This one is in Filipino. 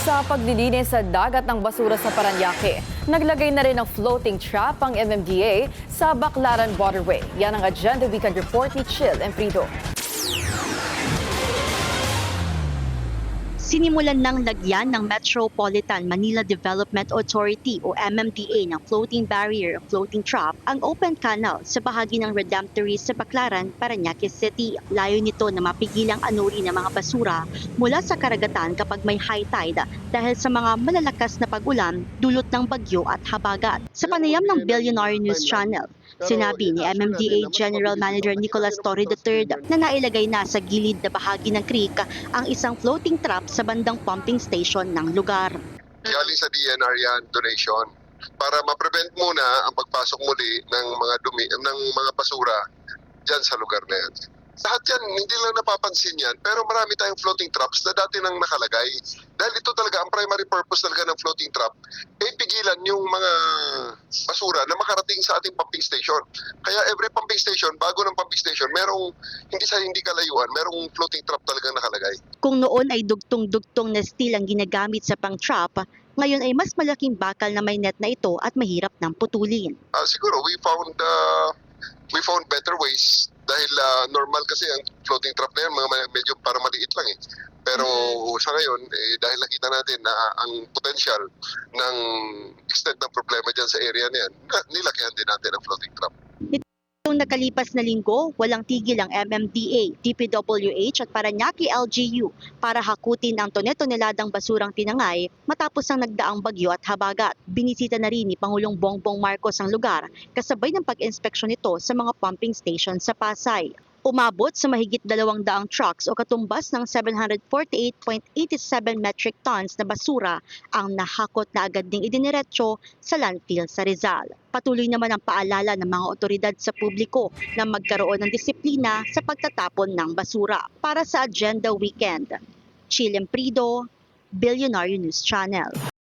Sa paglilinis sa dagat ng basura sa Parañaque, naglagay na rin ng floating trap ang MMDA sa Baclaran Waterway. Yan ang Agenda Weekend Report ni Chill Emprido. Sinimulan ng lagyan ng Metropolitan Manila Development Authority o MMDA ng floating barrier o floating trap ang open canal sa bahagi ng Redemptory sa Baclaran, Parañaque City. Layo nito na mapigilang anuri ng mga basura mula sa karagatan kapag may high tide dahil sa mga malalakas na pag-ulan dulot ng bagyo at habagat. Sa panayam ng Billionaire News Channel, sinabi ni MMDA General Manager Nicolas Torre III na nailagay na sa gilid na bahagi ng creek ang isang floating trap sa bandang pumping station ng lugar. Galing sa DNR yan, donation, para ma-prevent muna ang pagpasok muli ng mga dumi, ng mga basura dyan sa lugar na yan. Lahat yan, hindi lang napapansin yan, pero marami tayong floating traps na dati nang nakalagay. Dahil ito talaga, ang primary purpose talaga ng floating trap, pigilan yung mga basura na makarating sa ating pumping station. Kaya every pumping station, bago ng pumping station, merong, hindi kalayuan, merong floating trap talaga nakalagay. Kung noon ay dugtong-dugtong na steel ang ginagamit sa pang-trap, ngayon ay mas malaking bakal na may net na ito at mahirap nang putulin. Siguro, we found better ways dahil normal kasi ang floating trap na yan, medyo para maliit lang eh. Pero sa ngayon, dahil nakita natin na ang potential ng extent ng problema dyan sa area na yan, nilakihan din natin ang floating trap. Noong nakalipas na linggo, walang tigil ang MMDA, DPWH at Parañaque LGU para hakutin ang tone-toneladang basurang tinangay matapos ang nagdaang bagyo at habagat. Binisita na rin ni Pangulong Bongbong Marcos ang lugar kasabay ng pag-inspeksyon nito sa mga pumping station sa Pasay. Umabot sa mahigit 200 trucks o katumbas ng 748.87 metric tons na basura ang nahakot na agad ding idiniretso sa landfill sa Rizal. Patuloy naman ang paalala ng mga otoridad sa publiko na magkaroon ng disiplina sa pagtatapon ng basura. Para sa Agenda Weekend, Chill Emprido, Billionaire News Channel.